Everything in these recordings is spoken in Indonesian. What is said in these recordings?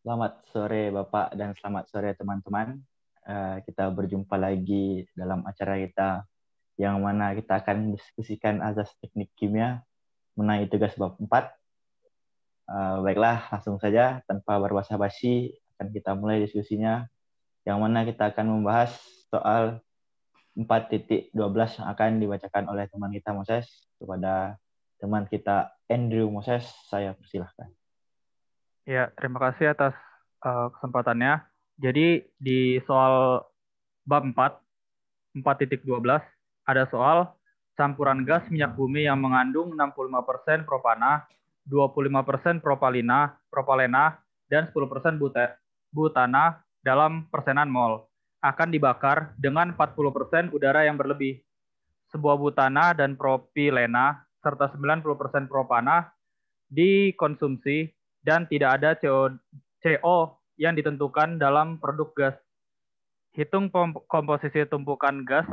Selamat sore Bapak dan selamat sore teman-teman. Kita berjumpa lagi dalam acara kita yang mana kita akan diskusikan azas teknik kimia mengenai tugas bab 4. Baiklah, langsung saja tanpa berbasa-basi akan kita mulai diskusinya yang mana kita akan membahas soal 4.12 yang akan dibacakan oleh teman kita Moses. Kepada teman kita Andrew Moses, saya persilahkan. Ya, terima kasih atas kesempatannya. Jadi di soal bab 4.12 ada soal campuran gas minyak bumi yang mengandung 65% propana, 25% propalena, dan 10% butana dalam persenan mol akan dibakar dengan 40% udara yang berlebih. Sebuah butana dan propilena serta 90% propana dikonsumsi dan tidak ada CO yang ditentukan dalam produk gas. Hitung komposisi tumpukan gas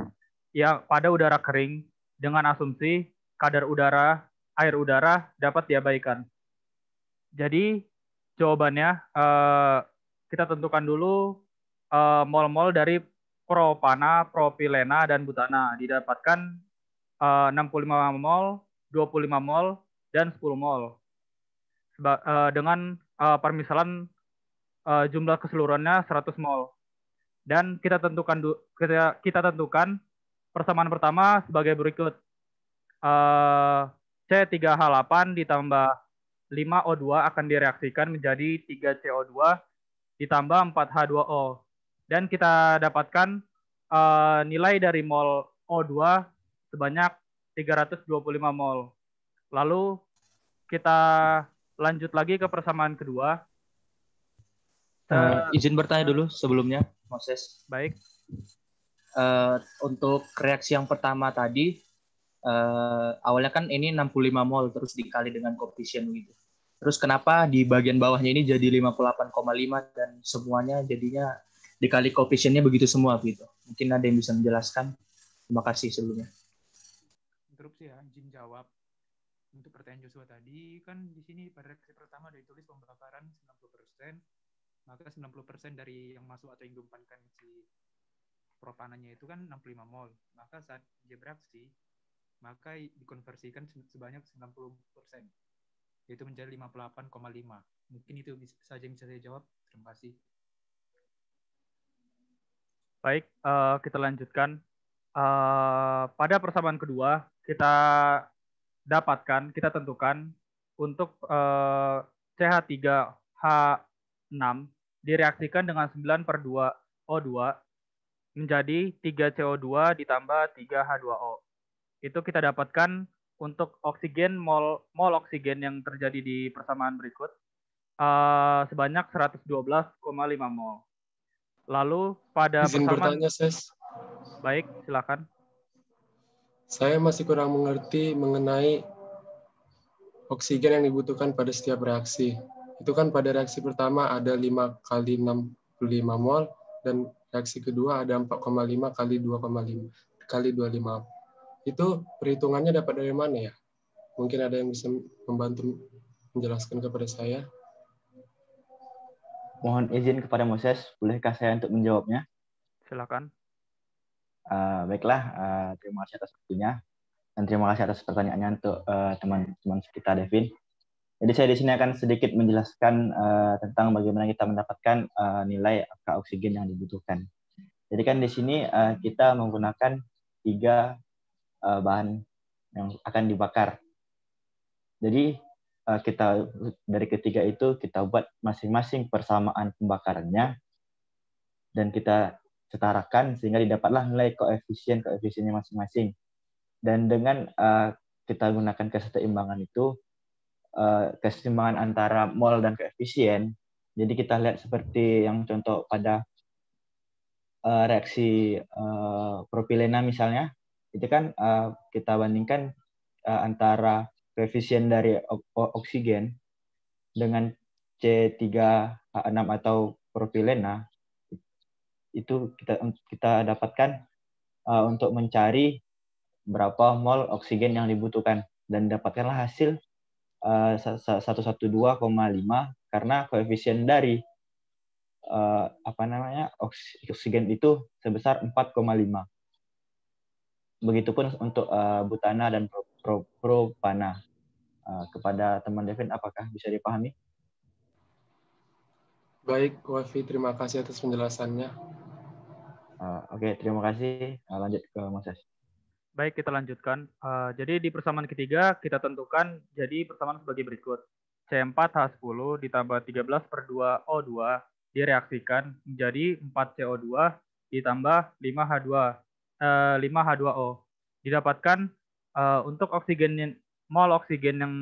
yang pada udara kering dengan asumsi kadar air udara dapat diabaikan. Jadi jawabannya kita tentukan dulu mol-mol dari propana, propilena, dan butana. Didapatkan 65 mol, 25 mol, dan 10 mol. Dengan permisalan jumlah keseluruhannya 100 mol. Dan kita tentukan persamaan pertama sebagai berikut. C3H8 ditambah 5O2 akan direaksikan menjadi 3CO2 ditambah 4H2O. Dan kita dapatkan nilai dari mol O2 sebanyak 325 mol. Lalu kita lanjut lagi ke persamaan kedua. Izin bertanya dulu sebelumnya, Moses. Baik. Untuk reaksi yang pertama tadi, awalnya kan ini 65 mol terus dikali dengan koefisien gitu. Terus kenapa di bagian bawahnya ini jadi 58,5 dan semuanya jadinya dikali koefisiennya begitu semua gitu. Mungkin ada yang bisa menjelaskan. Terima kasih sebelumnya. Interupsi ya, izin jawab. Untuk pertanyaan Joshua tadi, kan di sini pada reaksi pertama ada ditulis pembakaran 90%, maka 90% dari yang masuk atau yang diumpankan si propananya itu kan 65 mol. Maka saat dia bereaksi, maka dikonversikan sebanyak 90%. Yaitu menjadi 58,5. Mungkin itu saja yang bisa saya jawab. Terima kasih. Baik, kita lanjutkan. Pada persamaan kedua, kita tentukan untuk CH3H6 direaksikan dengan 9/2O2 menjadi 3CO2 ditambah 3H2O. Itu kita dapatkan untuk oksigen, mol oksigen yang terjadi di persamaan berikut sebanyak 112,5 mol. Lalu pada izin persamaan... bertanya, Ses. Baik, silakan. Saya masih kurang mengerti mengenai oksigen yang dibutuhkan pada setiap reaksi. Itu kan pada reaksi pertama ada 5 kali 65 mol, dan reaksi kedua ada 4,5 kali 2,5 kali 25. Itu perhitungannya dapat dari mana ya? Mungkin ada yang bisa membantu menjelaskan kepada saya. Mohon izin kepada Moses, bolehkah saya untuk menjawabnya? Silakan. Baiklah, terima kasih atas waktunya dan terima kasih atas pertanyaannya untuk teman-teman kita Devin. Jadi saya di sini akan sedikit menjelaskan tentang bagaimana kita mendapatkan nilai angka oksigen yang dibutuhkan. Jadi kan di sini kita menggunakan 3 bahan yang akan dibakar. Jadi kita dari ketiga itu kita buat masing-masing persamaan pembakarannya dan kita setarakan sehingga didapatlah nilai koefisiennya masing-masing. Dan dengan kita gunakan keseimbangan itu, keseimbangan antara mol dan koefisien, jadi kita lihat seperti yang contoh pada reaksi propilena misalnya, itu kan kita bandingkan antara koefisien dari oksigen dengan C3H6 atau propilena, itu kita dapatkan untuk mencari berapa mol oksigen yang dibutuhkan dan dapatkanlah hasil 112,5 karena koefisien dari apa namanya oksigen itu sebesar 4,5. Begitupun untuk butana dan propana. Kepada teman Devin, apakah bisa dipahami? Baik, Wafi, terima kasih atas penjelasannya. Oke, terima kasih. Lanjut ke Mas Yas. Baik, kita lanjutkan. Jadi di persamaan ketiga kita tentukan jadi persamaan sebagai berikut. C4H10 ditambah 13/2O2 direaksikan menjadi 4CO2 ditambah 5H2O. Didapatkan untuk mol oksigen yang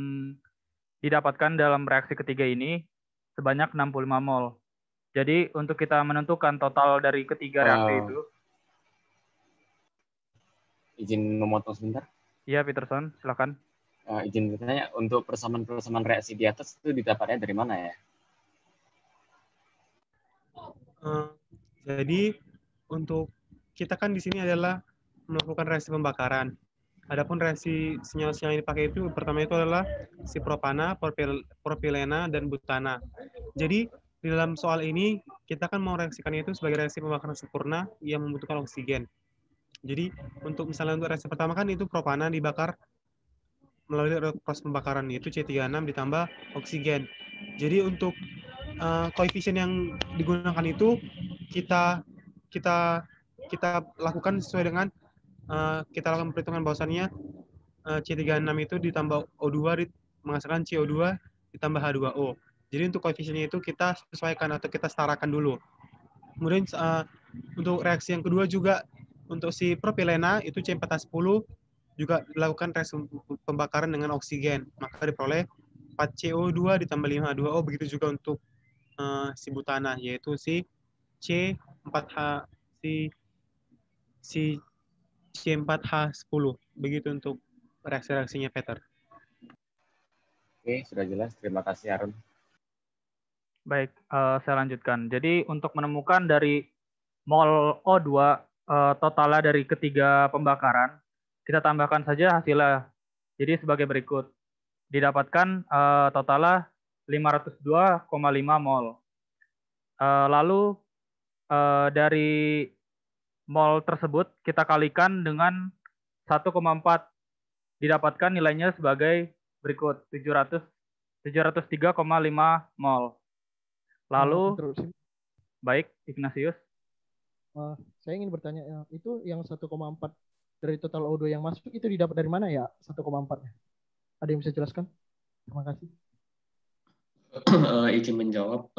didapatkan dalam reaksi ketiga ini sebanyak 65 mol. Jadi untuk kita menentukan total dari ketiga reaksi itu. Izin memotong sebentar. Iya, Peterson, silakan. Izin bertanya, untuk persamaan reaksi di atas itu didapatnya dari mana ya? Jadi untuk kita kan di sini adalah melakukan reaksi pembakaran. Adapun reaksi senyawa-senyawa yang dipakai itu pertama itu adalah si propana, propilena, dan butana. Jadi di dalam soal ini kita kan mau reaksikannya itu sebagai reaksi pembakaran sempurna yang membutuhkan oksigen. Jadi untuk misalnya untuk reaksi pertama kan itu propana dibakar melalui proses pembakaran, yaitu C36 ditambah oksigen. Jadi untuk koefisien yang digunakan itu kita lakukan sesuai dengan kita lakukan perhitungan bahwasannya C36 itu ditambah O2 menghasilkan CO2 ditambah H2O. Jadi untuk koefisiennya itu kita sesuaikan atau kita setarakan dulu. Kemudian untuk reaksi yang kedua juga untuk si propilena itu C4H10 juga dilakukan reaksi pembakaran dengan oksigen. Maka diperoleh 4CO2 ditambah 5H2O. Begitu juga untuk si butana, yaitu si C4H si C4H10. Begitu untuk reaksi-reaksinya, Peter. Oke, sudah jelas. Terima kasih, Harun. Baik, saya lanjutkan. Jadi untuk menemukan dari mol O2 totalnya dari ketiga pembakaran, kita tambahkan saja hasilnya. Jadi sebagai berikut. Didapatkan totalnya 502,5 mol. Lalu dari mol tersebut kita kalikan dengan 1,4. Didapatkan nilainya sebagai berikut, 703,5 mol. Lalu, baik, Ignatius. Saya ingin bertanya, itu yang 1,4 dari total O2 yang masuk itu didapat dari mana ya 1,4-nya? Ada yang bisa jelaskan? Terima kasih. Izin menjawab,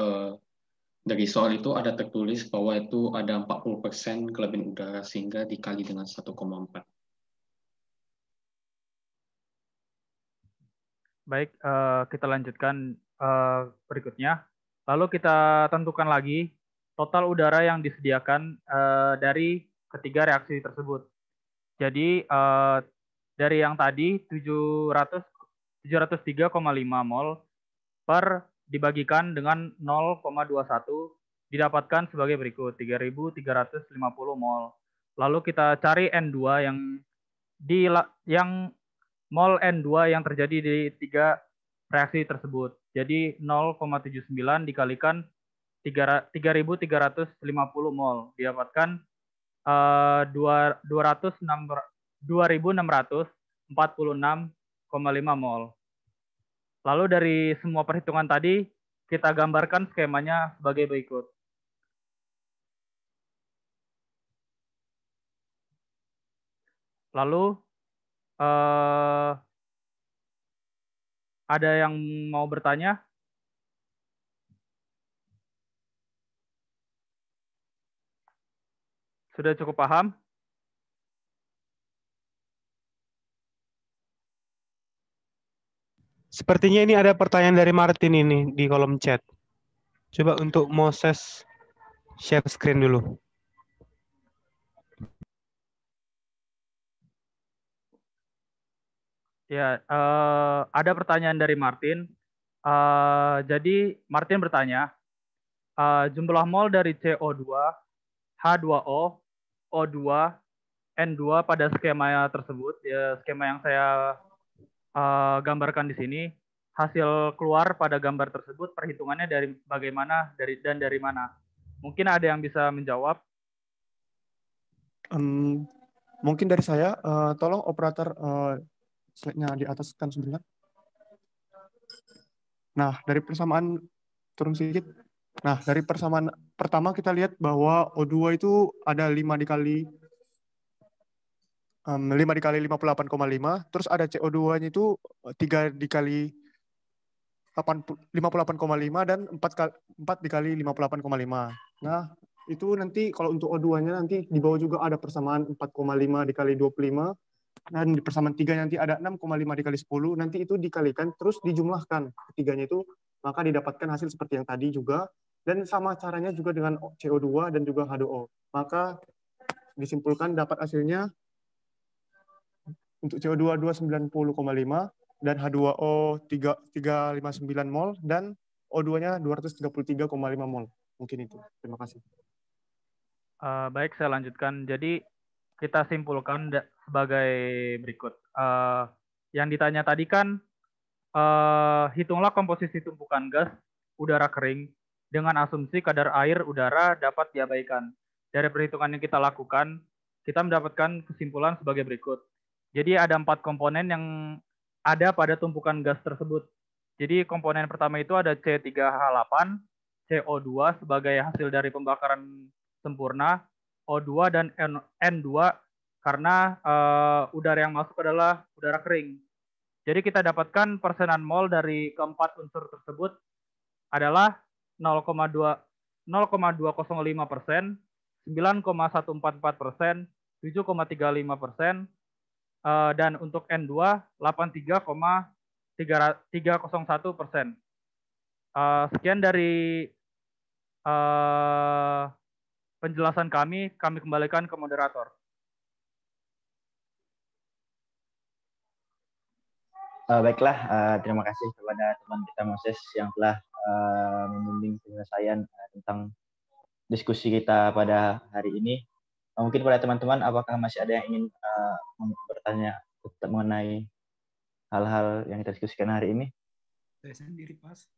dari soal itu ada tertulis bahwa itu ada 40% kelebihan udara sehingga dikali dengan 1,4. Baik, kita lanjutkan berikutnya. Lalu kita tentukan lagi total udara yang disediakan dari ketiga reaksi tersebut. Jadi dari yang tadi 703,5 mol per dibagikan dengan 0,21 didapatkan sebagai berikut, 3.350 mol. Lalu kita cari N2 yang mol N2 yang terjadi di tiga reaksi tersebut. Jadi 0,79 dikalikan 3.350 mol didapatkan 2.646,5 mol. Lalu dari semua perhitungan tadi kita gambarkan skemanya sebagai berikut. Lalu ada yang mau bertanya? Sudah cukup paham? Sepertinya ini ada pertanyaan dari Martin ini di kolom chat. Coba untuk Moses share screen dulu. Ya, ada pertanyaan dari Martin. Jadi Martin bertanya, jumlah mol dari CO2, H2O, O2, N2 pada skema tersebut, ya, skema yang saya gambarkan di sini, hasil keluar pada gambar tersebut perhitungannya dari bagaimana dan dari mana. Mungkin ada yang bisa menjawab. Mungkin dari saya, tolong operator slide-nya di atas kan sebentar. Nah, dari persamaan, turun sedikit. Nah, dari persamaan pertama kita lihat bahwa O2 itu ada 5 dikali 58,5, terus ada CO2-nya itu 3 dikali 58,5 dan 4 dikali 58,5. Nah, itu nanti kalau untuk O2-nya nanti di bawah juga ada persamaan 4,5 dikali 25, dan di persamaan 3 nanti ada 6,5 dikali 10, nanti itu dikalikan terus dijumlahkan ketiganya itu, maka didapatkan hasil seperti yang tadi juga, dan sama caranya juga dengan CO2 dan juga H2O. Maka disimpulkan dapat hasilnya untuk CO2 290,5 dan H2O 359 mol dan O2-nya 233,5 mol. Mungkin itu. Terima kasih. Baik, saya lanjutkan. Jadi kita simpulkan sebagai berikut. Yang ditanya tadi kan, hitunglah komposisi tumpukan gas udara kering dengan asumsi kadar air udara dapat diabaikan. Dari perhitungan yang kita lakukan, kita mendapatkan kesimpulan sebagai berikut. Jadi ada 4 komponen yang ada pada tumpukan gas tersebut. Jadi komponen pertama itu ada C3H8, CO2 sebagai hasil dari pembakaran sempurna, O2 dan N2 karena udara yang masuk adalah udara kering. Jadi kita dapatkan persenan mol dari keempat unsur tersebut adalah 0,205%, 9,144%, 7,35%, dan untuk N2 83,301%. Sekian dari penjelasan kami kembalikan ke moderator. Baiklah, terima kasih kepada teman kita Moses yang telah membimbing penyelesaian tentang diskusi kita pada hari ini. Mungkin pada teman-teman, apakah masih ada yang ingin bertanya mengenai hal-hal yang kita diskusikan hari ini? Saya sendiri pas.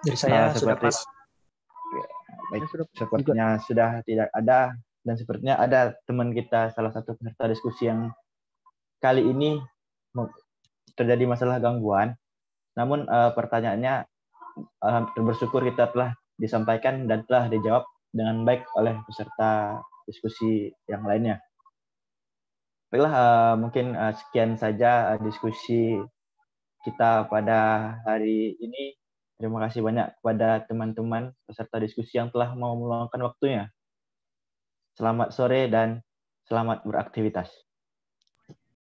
Dari saya sudah pas. Baik, sepertinya sudah tidak ada, dan sepertinya ada teman kita, salah satu peserta diskusi yang kali ini terjadi masalah gangguan. Namun pertanyaannya bersyukur kita telah disampaikan dan telah dijawab dengan baik oleh peserta diskusi yang lainnya. Baiklah, mungkin sekian saja diskusi kita pada hari ini. Terima kasih banyak kepada teman-teman peserta diskusi yang telah mau meluangkan waktunya. Selamat sore dan selamat beraktivitas.